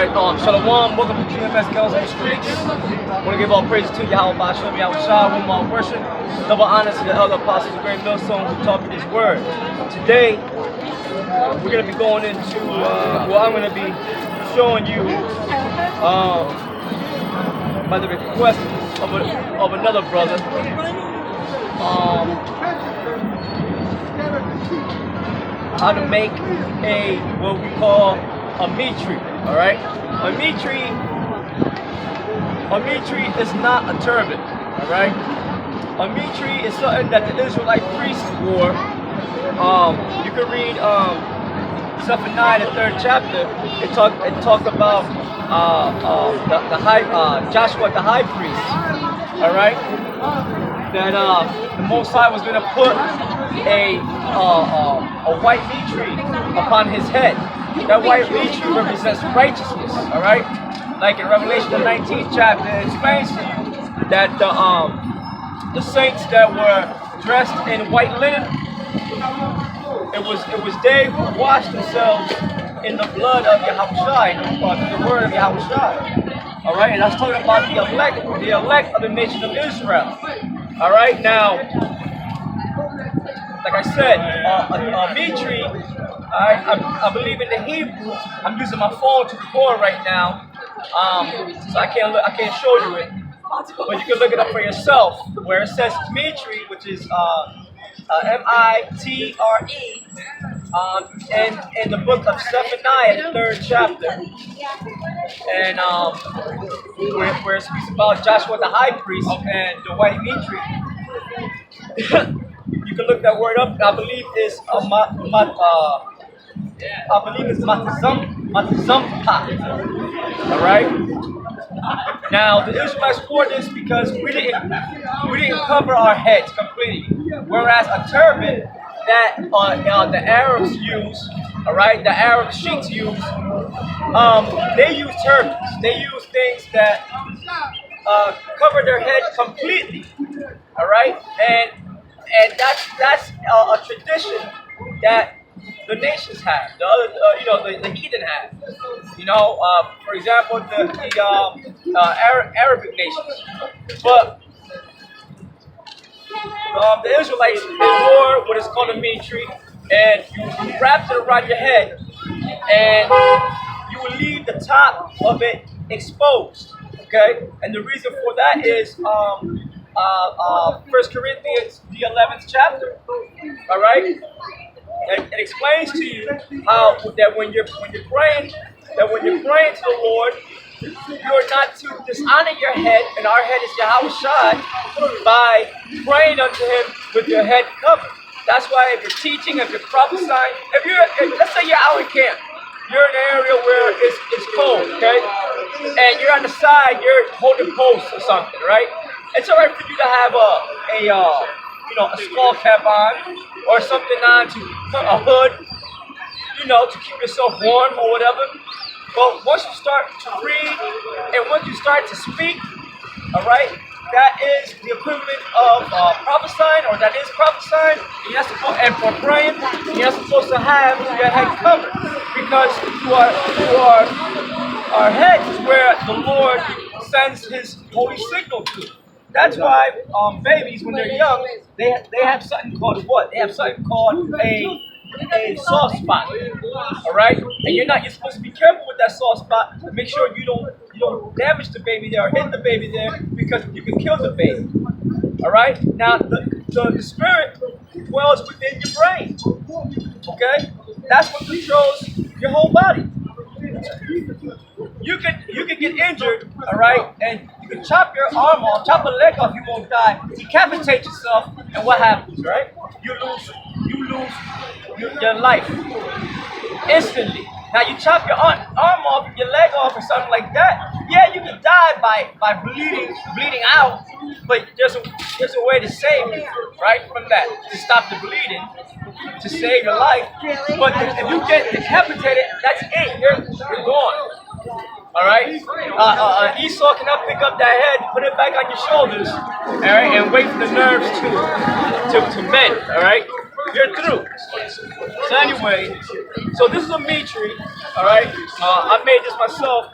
Shalom, welcome to GMS Girls on the Streets. I want to give all praise to Yahweh Ba'Shem, Yahweh Shah, with my worship. Double honor to the elder apostles of Great Millstone who taught me this word. Today, we're going to be going into, I'm going to be showing you, by the request of another brother, how to make what we call a Mitre. All right, a Mitre is not a turban. All right, a Mitre is something that the Israelite priests wore. You can read Zephaniah, the 3rd chapter. It talked about Joshua, the high priest. All right, that the Most High was going to put a white Mitre upon his head. That white Mitre represents righteousness, all right? Like in Revelation, the 19th chapter, it explains to you that the saints that were dressed in white linen, it was they who washed themselves in the blood of Yahushua, the word of Yahushua, all right? And that's talking about the elect of the nation of Israel, all right? Now, like I said, a Mitre, I believe in the Hebrew. I'm using my phone to record right now, so I can't show you it. But you can look it up for yourself, where it says Mitre, which is M-I-T-R-E, in the book of Zephaniah, the 3rd chapter, and where it speaks about Joshua the high priest and the white Mitre. You can look that word up. I believe it's Matazampa. All right. Now the Israelites wore this because we didn't cover our heads completely, whereas a turban that the Arabs use, all right, the Arab sheiks use, they use turbans. They use things that cover their head completely. All right, and that's a tradition that the nations have, the other, the heathen have. For example, the Arabic nations. But the Israelites, they wore what is called a Mitre, and you wrap it around your head, and you will leave the top of it exposed. Okay, and the reason for that is 1 Corinthians, the 11th chapter. All right. It explains to you how that when you're praying to the Lord, you're not to dishonor your head, and our head is Yahushua, by praying unto Him with your head covered. That's why if you're teaching, if you're prophesying, let's say you're out in camp, you're in an area where it's cold, okay, and you're on the side, you're holding posts or something, right? It's all right for you to have a skull cap on or something on, a hood, to keep yourself warm or whatever. But once you start to read and once you start to speak, all right, that is the equivalent of prophesying, or that is prophesying. And for praying, you're not supposed to have your head covered, because our head is where the Lord sends His holy signal to. That's why babies, when they're young, they have something called what? They have something called a soft spot. All right, and you're supposed to be careful with that soft spot to make sure you don't damage the baby there or hit the baby there, because you can kill the baby. All right. Now the spirit dwells within your brain. Okay, that's what controls your whole body. You can get injured, all right, and you can chop your arm off, chop a leg off, you won't die. Decapitate yourself, and what happens, right? You lose your life instantly. Now you chop your arm off, your leg off, or something like that. Yeah, you can die by bleeding out, but there's a way to save you, right, from that, to stop the bleeding, to save your life. But if you get decapitated, that's it. You're gone. All right. Esau cannot pick up that head, put it back on your shoulders, all right, and wait for the nerves to mend. All right. you're through. So anyway, so this is a Mitre, all right. I made this myself.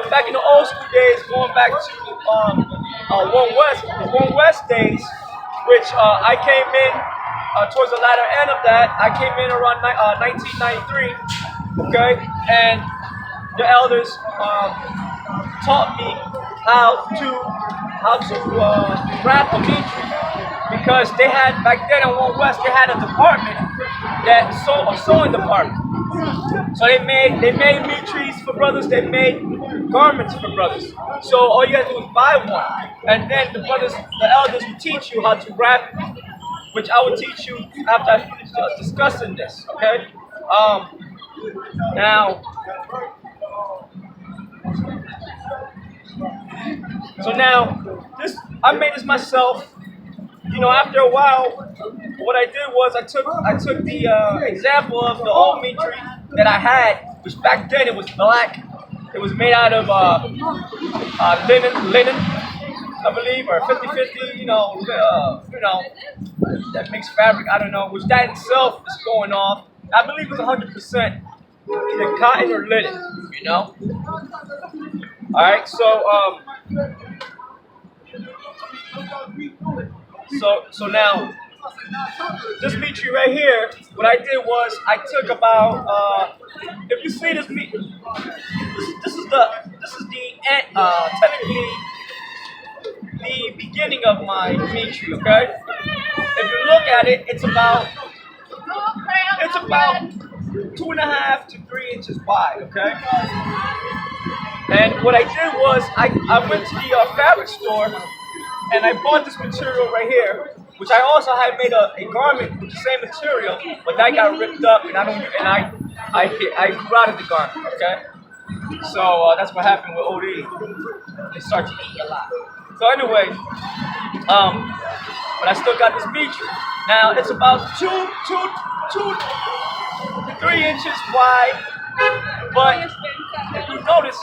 Back in the old school days, going back to One West days, which I came in towards the latter end of that. I came in around 1993, okay, and the elders taught me how to wrap a Mitre, because they had back then in One West they had a department a sewing department. So they made Mitres for brothers. They made garments for brothers. So all you gotta do is buy one, and then the elders will teach you how to wrap it, which I will teach you after I finish discussing this. Okay. Now. So now, I made this myself. You know, after a while, what I did was I took the example of the old Mitre that I had, which back then it was black. It was made out of linen, I believe, or 50-50. That mixed fabric. I don't know, which that itself is going off. I believe it's 100% either cotton or linen. You know. All right, so now, this Mitre right here, what I did was I took about if you see this Mitre, this is technically the beginning of my Mitre. Okay, if you look at it, it's about 2.5 to 3 inches wide. Okay, and what I did was I went to the fabric store. And I bought this material right here, which I also had made a garment with the same material, but that got ripped up, and I grew out of the garment. Okay, so that's what happened with OD. They start to eat a lot. So anyway, but I still got this Mitre. Now it's about 2 to 3 inches wide, but if you notice,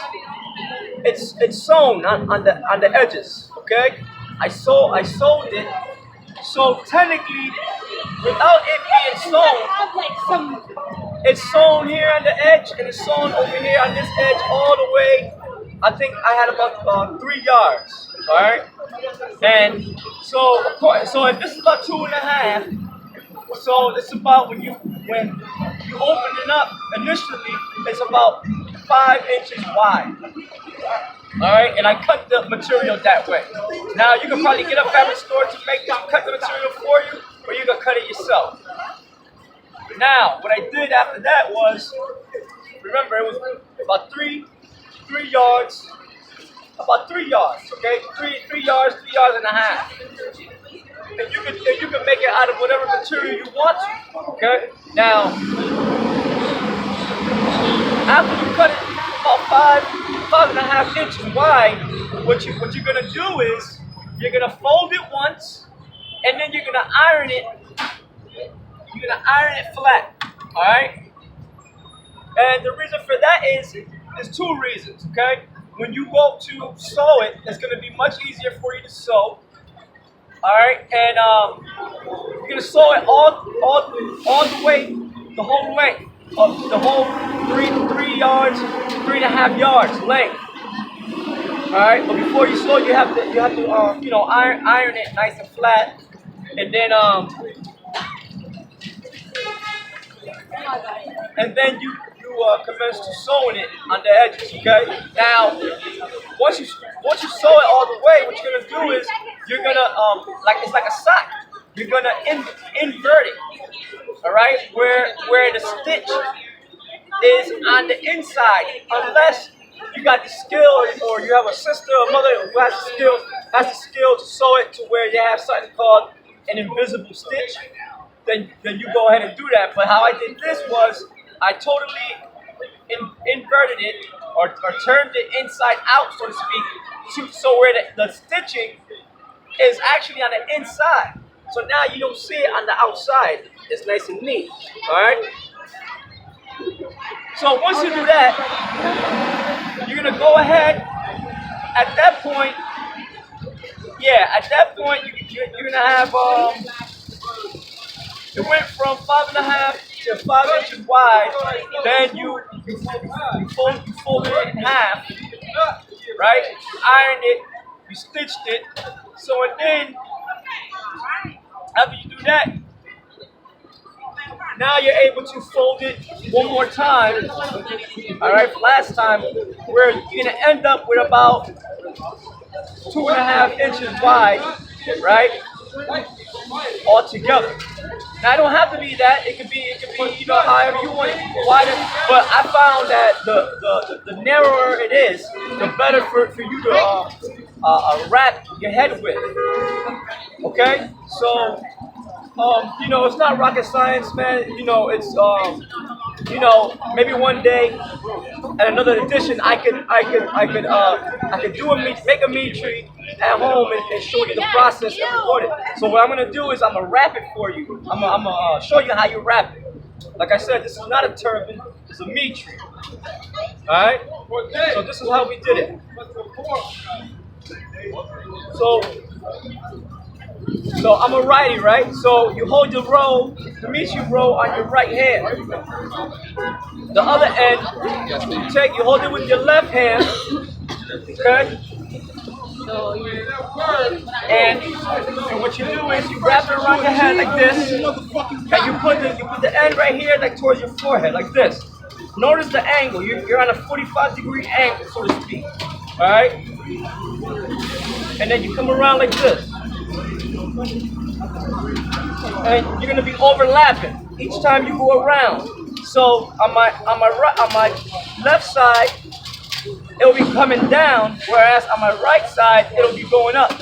it's sewn on the edges. Okay. I sewed it, so technically, without it being sewn, it's sewn here on the edge, and it's sewn over here on this edge all the way. I think I had about 3 yards, all right? And so if this is about 2.5, so it's about when you open it up initially, it's about 5 inches wide. All right, and I cut the material that way. Now you can probably get a fabric store to cut the material for you, or you can cut it yourself. Now, what I did after that was, remember, it was about 3 yards, okay, 3 yards, 3 yards and a half. And you can make it out of whatever material you want to. Okay. Now, after you cut it about 5.5 inches wide, what you're gonna do is you're gonna fold it once, and then you're gonna iron it. You're gonna iron it flat. All right. And the reason for that is there's 2 reasons. Okay. When you go to sew it, it's gonna be much easier for you to sew. All right, and you're gonna sew it all the way, the whole length of the whole 3 yards, 3.5 yards length. All right, but before you sew, you have to iron it nice and flat, and then you commence to sewing it on the edges. Okay. Now, once you sew it all the way, what you're gonna do is you're gonna it's like a sock. You're gonna invert it. All right, where the stitch is on the inside, unless you got the skill, or you have a sister or mother who has the skill to sew it to where you have something called an invisible stitch. Then you go ahead and do that. But how I did this was I totally inverted it or turned it inside out, so to speak, so where the stitching is actually on the inside. So now you don't see it on the outside. It's nice and neat. All right. So once you do that, you're gonna go ahead. At that point, you're gonna have it went from 5.5 to 5 inches wide. Then you folded it in half, right? You ironed it, you stitched it. So and then after you do that, now you're able to fold it one more time. All right, last time, where you're gonna end up with about 2.5 inches wide, right? All together. Now it don't have to be that. It could be however you want it, wider. But I found that the narrower it is, the better for you to wrap your head with. Okay, so it's not rocket science, man. Maybe one day at another edition, I could make a Mitre at home and show you the process and record it. So what I'm gonna do is I'm gonna wrap it for you. I'm gonna show you how you wrap it. Like I said, this is not a turban, it's a Mitre. All right. So this is how we did it. So I'm a righty, right? So you hold the Mitre roll on your right hand. The other end, you hold it with your left hand, okay? And what you do is you wrap it around your head like this, and you put the end right here, like towards your forehead, like this. Notice the angle. You're on a 45-degree angle, so to speak. All right? And then you come around like this. And you're gonna be overlapping each time you go around. So on my left side, it'll be coming down, whereas on my right side, it'll be going up,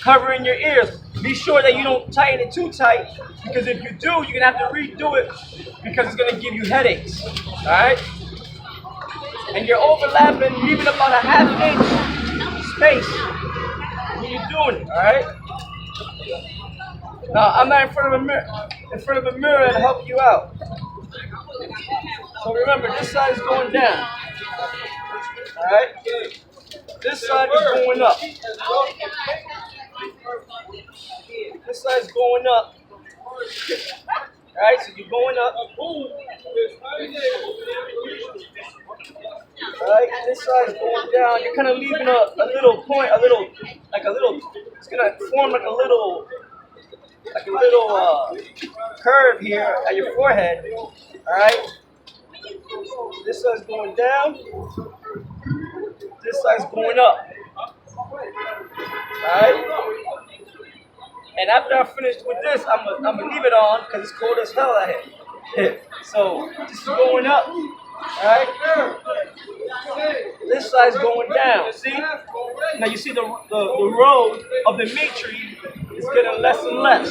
covering your ears. Be sure that you don't tighten it too tight, because if you do, you're gonna have to redo it because it's gonna give you headaches. All right? And you're overlapping, leaving about a 1/2 inch space when you're doing it. All right? Now I'm not in front of a mirror to help you out. So remember, this side is going down. All right? This side is going up. This side is going up. All right, so you're going up. All right, this side is going down. You're kind of leaving a little point, it's gonna form like a little curve here at your forehead. All right. This side's going down. This side's going up. All right. And after I'm finished with this, I'm gonna leave it on because it's cold as hell out here. So this is going up. All right. This side's going down. See? Now you see the road of the Mitre is getting less and less.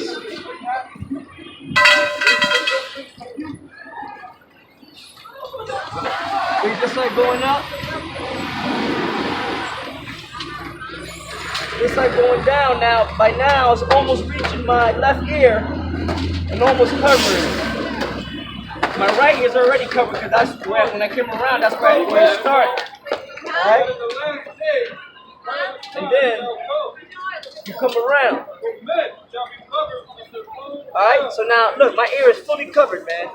See this side going up. This side going down now. By now, it's almost reaching my left ear and almost covering. My right ear is already covered because that's where, when I came around, that's where it started. Alright? And then you come around. Alright? So now, look, my ear is fully covered, man.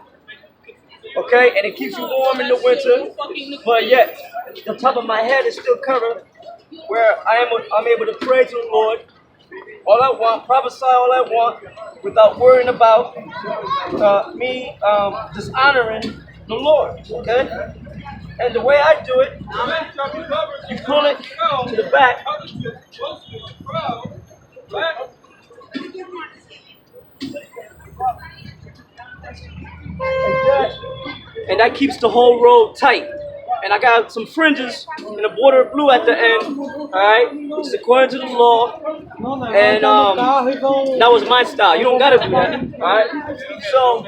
Okay? And it keeps you warm in the winter. But yet, the top of my head is still covered, where I'm able to pray to the Lord all I want, prophesy all I want, without worrying about me dishonoring the Lord. Okay? And the way I do it, you pull it to the back. Like that. And that keeps the whole robe tight. And I got some fringes and a border of blue at the end, alright? Which is according to the law. And that was my style. You don't gotta do that, alright? So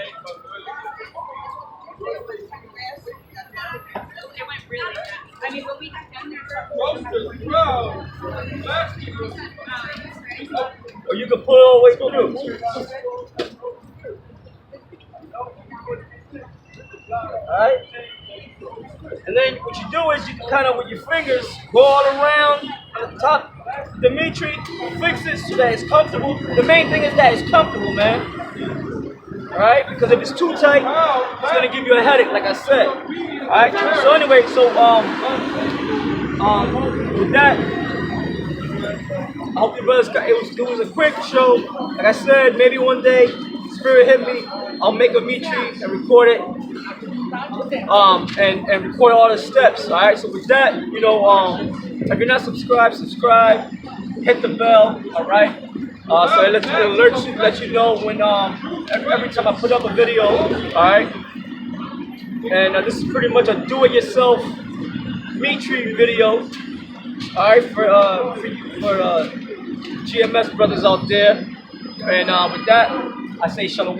or you can pull it all the way through. Alright? And then what you do is you can kind of with your fingers go all around the top the Mitre, fix it so that it's comfortable. The main thing is that it's comfortable, man. Alright? Because if it's too tight, it's gonna give you a headache, like I said. Alright? So anyway, with that, I hope you brothers got it was a quick show. Like I said, maybe one day, Spirit hit me, I'll make a Mitre and record it. And record all the steps. Alright, so with that, if you're not subscribed, subscribe, hit the bell, alright? So it let you know when every time I put up a video, alright? And this is pretty much a do-it-yourself Mitre video, alright, for GMS brothers out there. And with that, I say shalom.